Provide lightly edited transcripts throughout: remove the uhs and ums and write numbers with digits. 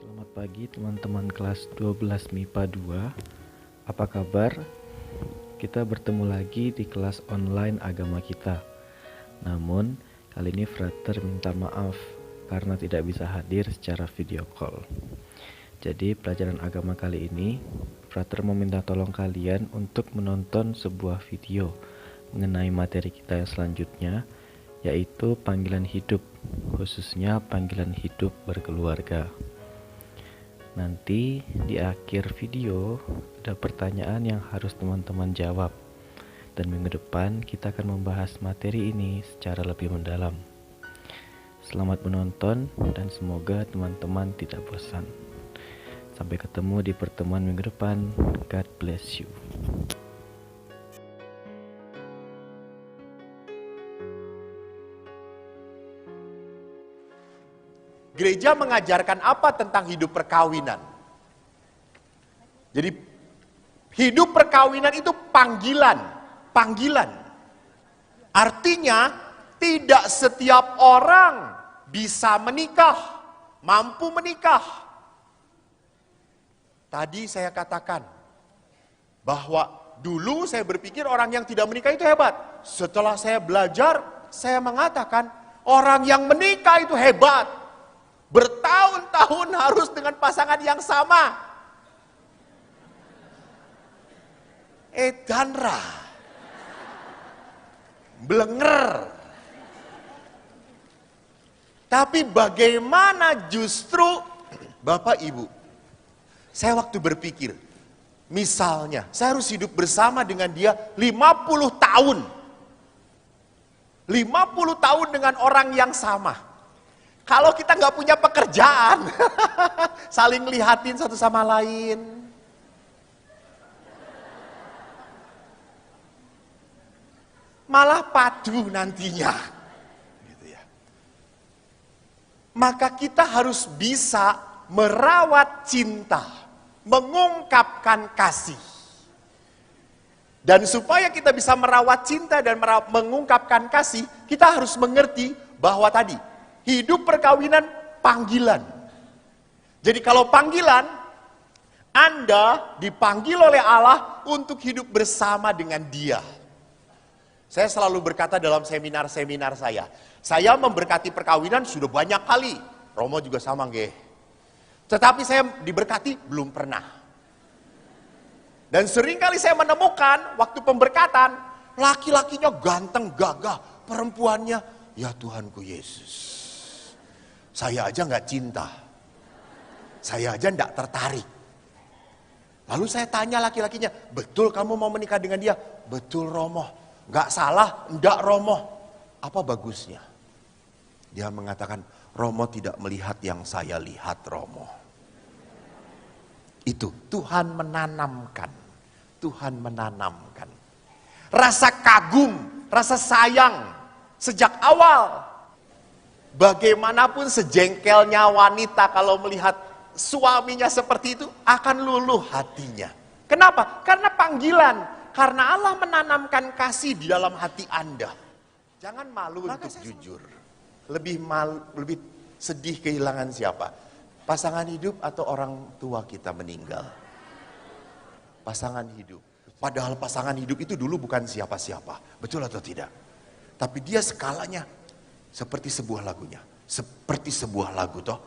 Selamat pagi teman-teman kelas 12 MIPA 2. Apa kabar? Kita bertemu lagi di kelas online agama kita. Namun, kali ini Frater minta maaf karena tidak bisa hadir secara video call. Jadi, pelajaran agama kali ini, Frater meminta tolong kalian untuk menonton sebuah video mengenai materi kita yang selanjutnya, yaitu panggilan hidup, khususnya panggilan hidup berkeluarga. Nanti di akhir video ada pertanyaan yang harus teman-teman jawab. Dan minggu depan kita akan membahas materi ini secara lebih mendalam. Selamat menonton dan semoga teman-teman tidak bosan. Sampai ketemu di pertemuan minggu depan. God bless you. Gereja mengajarkan apa tentang hidup perkawinan? Jadi hidup perkawinan itu panggilan. Artinya tidak setiap orang bisa menikah, mampu menikah. Tadi saya katakan bahwa dulu saya berpikir orang yang tidak menikah itu hebat. Setelah saya belajar, saya mengatakan orang yang menikah itu hebat. Bertahun-tahun harus dengan pasangan yang sama. Edanra. Blenger. Tapi bagaimana justru Bapak Ibu, saya waktu berpikir, misalnya saya harus hidup bersama dengan dia 50 tahun. 50 tahun dengan orang yang sama. Kalau kita nggak punya pekerjaan, saling lihatin satu sama lain. Malah padu nantinya. Gitu ya. Maka kita harus bisa merawat cinta, mengungkapkan kasih. Dan supaya kita bisa merawat cinta dan mengungkapkan kasih, kita harus mengerti bahwa tadi, hidup perkawinan panggilan. Jadi kalau panggilan, Anda dipanggil oleh Allah untuk hidup bersama dengan Dia. Saya selalu berkata dalam seminar-seminar saya memberkati perkawinan sudah banyak kali. Romo juga sama nggih. Tetapi saya diberkati belum pernah. Dan seringkali saya menemukan waktu pemberkatan, laki-lakinya ganteng, gagah, perempuannya, ya Tuhanku Yesus. Saya aja nggak cinta. Saya aja nggak tertarik. Lalu saya tanya laki-lakinya, betul kamu mau menikah dengan dia? Betul Romo. Nggak salah, nggak Romo. Apa bagusnya? Dia mengatakan, Romo tidak melihat yang saya lihat Romo. Itu Tuhan menanamkan. Tuhan menanamkan. Rasa kagum, rasa sayang sejak awal. Bagaimanapun sejengkelnya wanita kalau melihat suaminya seperti itu akan luluh hatinya. Kenapa? Karena panggilan. Karena Allah menanamkan kasih di dalam hati Anda. Jangan malu untuk jujur. Lebih sedih kehilangan siapa? Pasangan hidup atau orang tua kita meninggal? Pasangan hidup. Padahal pasangan hidup itu dulu bukan siapa-siapa. Betul atau tidak? Tapi dia skalanya seperti sebuah lagunya. Seperti sebuah lagu toh.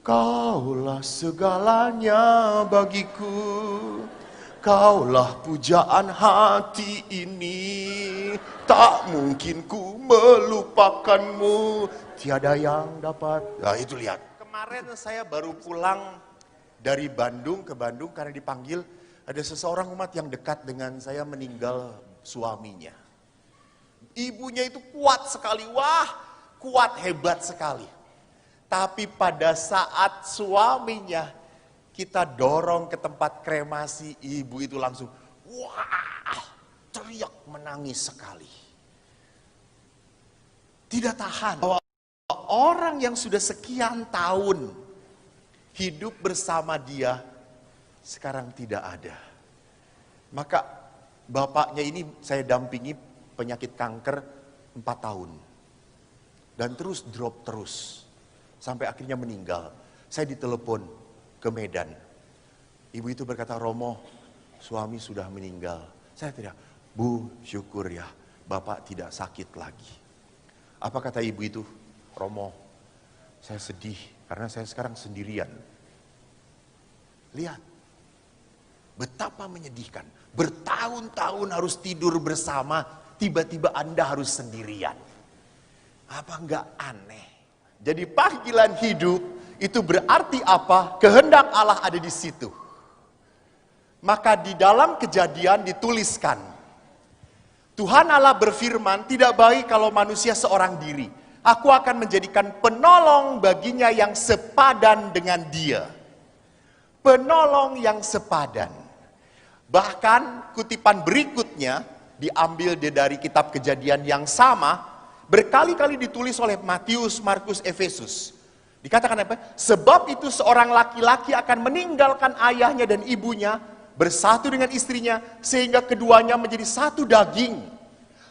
Kaulah segalanya bagiku. Kaulah pujaan hati ini. Tak mungkin ku melupakanmu. Tiada yang dapat. Nah itu lihat. Kemarin saya baru pulang dari Bandung ke Bandung karena dipanggil. Ada seseorang umat yang dekat dengan saya meninggal suaminya. Ibunya itu kuat sekali. Wah, kuat hebat sekali. Tapi pada saat suaminya kita dorong ke tempat kremasi, ibu itu langsung wah, teriak menangis sekali. Tidak tahan. Bahwa orang yang sudah sekian tahun hidup bersama dia sekarang tidak ada. Maka bapaknya ini saya dampingi penyakit kanker 4 tahun. Dan terus drop terus. Sampai akhirnya meninggal. Saya ditelepon, ke Medan. Ibu itu berkata, Romo, suami sudah meninggal. Saya tidak, Bu, syukur ya, Bapak tidak sakit lagi. Apa kata ibu itu? Romo, saya sedih karena saya sekarang sendirian. Lihat, betapa menyedihkan. Bertahun-tahun harus tidur bersama, tiba-tiba Anda harus sendirian. Apa enggak aneh? Jadi panggilan hidup itu berarti apa? Kehendak Allah ada di situ. Maka di dalam Kejadian dituliskan, Tuhan Allah berfirman, tidak baik kalau manusia seorang diri. Aku akan menjadikan penolong baginya yang sepadan dengan dia. Penolong yang sepadan. Bahkan kutipan berikutnya diambil dari kitab Kejadian yang sama, berkali-kali ditulis oleh Matius, Markus, Efesus. Dikatakan apa? Sebab itu seorang laki-laki akan meninggalkan ayahnya dan ibunya, bersatu dengan istrinya, sehingga keduanya menjadi satu daging.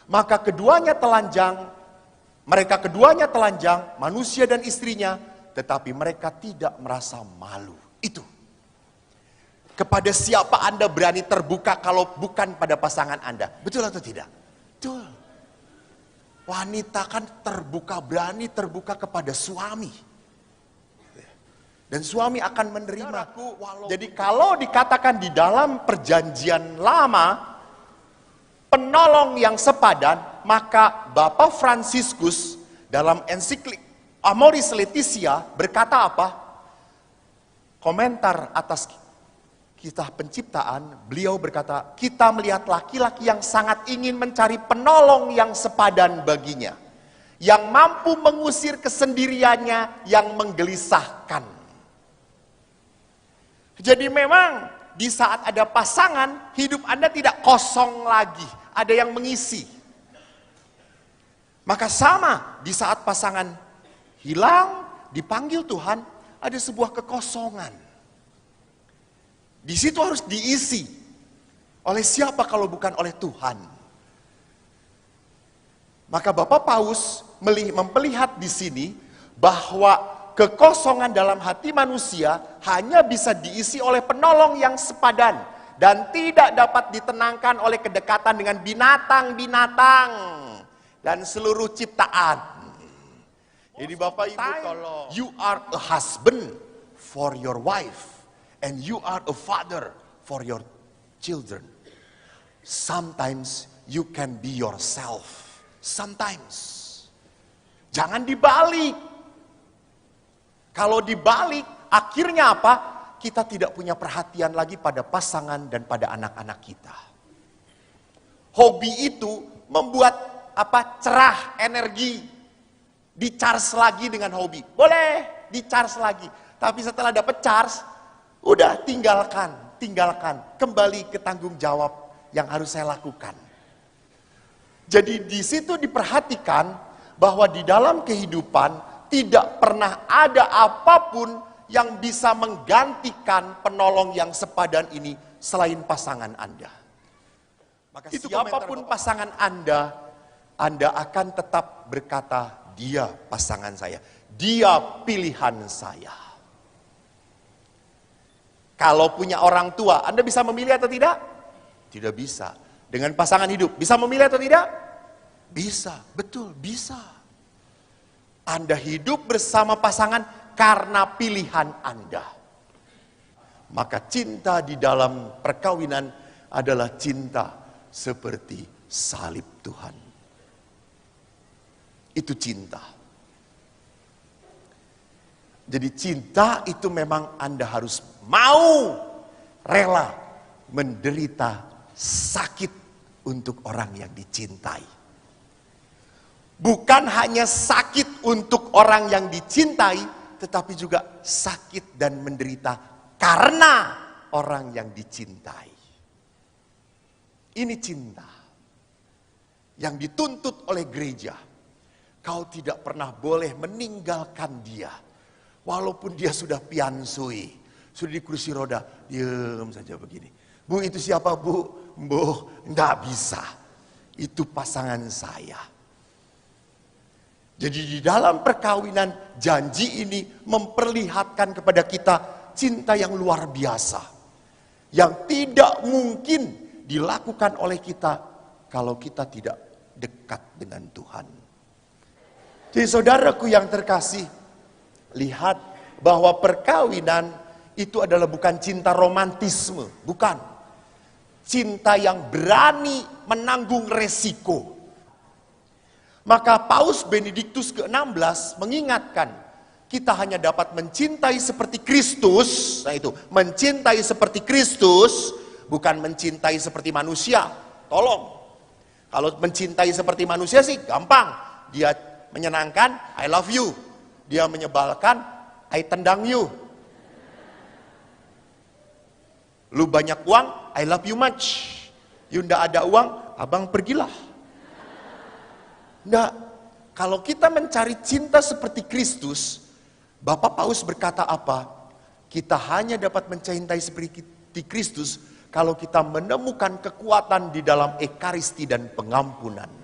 Maka mereka keduanya telanjang, manusia dan istrinya, tetapi mereka tidak merasa malu. Itu. Kepada siapa Anda berani terbuka kalau bukan pada pasangan Anda? Betul atau tidak? Betul. Wanita kan berani terbuka kepada suami. Dan suami akan menerima. Jadi kalau dikatakan di dalam perjanjian lama, penolong yang sepadan, maka Bapak Fransiskus dalam ensiklik Amoris Laetitia berkata apa? Komentar atas kisah penciptaan, beliau berkata, kita melihat laki-laki yang sangat ingin mencari penolong yang sepadan baginya. Yang mampu mengusir kesendiriannya yang menggelisahkan. Jadi memang di saat ada pasangan, hidup Anda tidak kosong lagi. Ada yang mengisi. Maka sama, di saat pasangan hilang, dipanggil Tuhan, ada sebuah kekosongan. Di situ harus diisi. Oleh siapa kalau bukan oleh Tuhan? Maka Bapak Paus melihat di sini bahwa kekosongan dalam hati manusia hanya bisa diisi oleh penolong yang sepadan dan tidak dapat ditenangkan oleh kedekatan dengan binatang-binatang dan seluruh ciptaan. Jadi Bapak Ibu, kalau you are a husband for your wife and you are a father for your children, sometimes you can be yourself. Sometimes. Jangan dibalik. Kalau dibalik, akhirnya apa? Kita tidak punya perhatian lagi pada pasangan dan pada anak-anak kita. Hobi itu membuat cerah energi. Di-charge lagi dengan hobi. Boleh di-charge lagi. Tapi setelah dapat charge, udah tinggalkan. Kembali ke tanggung jawab yang harus saya lakukan. Jadi di situ diperhatikan bahwa di dalam kehidupan tidak pernah ada apapun yang bisa menggantikan penolong yang sepadan ini selain pasangan Anda. Maka itu siapapun pasangan Anda akan tetap berkata, dia pasangan saya, dia pilihan saya. Kalau punya orang tua, Anda bisa memilih atau tidak? Tidak bisa. Dengan pasangan hidup, bisa memilih atau tidak? Bisa, betul, bisa. Anda hidup bersama pasangan karena pilihan Anda. Maka cinta di dalam perkawinan adalah cinta seperti salib Tuhan. Itu cinta. Jadi cinta itu memang Anda harus mau rela menderita sakit untuk orang yang dicintai. Bukan hanya sakit untuk orang yang dicintai, tetapi juga sakit dan menderita karena orang yang dicintai. Ini cinta yang dituntut oleh gereja. Kau tidak pernah boleh meninggalkan dia. Walaupun dia sudah piansui, sudah di kursi roda, diam saja begini. Bu, itu siapa bu? Bu, enggak bisa. Itu pasangan saya. Jadi di dalam perkawinan janji ini memperlihatkan kepada kita cinta yang luar biasa. Yang tidak mungkin dilakukan oleh kita kalau kita tidak dekat dengan Tuhan. Jadi saudaraku yang terkasih, lihat bahwa perkawinan itu adalah bukan cinta romantisme, bukan. Cinta yang berani menanggung resiko. Maka Paus Benediktus ke-16 mengingatkan, kita hanya dapat mencintai seperti Kristus. Nah itu, mencintai seperti Kristus, bukan mencintai seperti manusia. Tolong. Kalau mencintai seperti manusia sih gampang. Dia menyenangkan, I love you. Dia menyebalkan, I tendang you. Lu banyak uang, I love you much. You ndak ada uang, abang pergilah. Nggak, kalau kita mencari cinta seperti Kristus, Bapak Paus berkata apa? Kita hanya dapat mencintai seperti Kristus kalau kita menemukan kekuatan di dalam ekaristi dan pengampunan.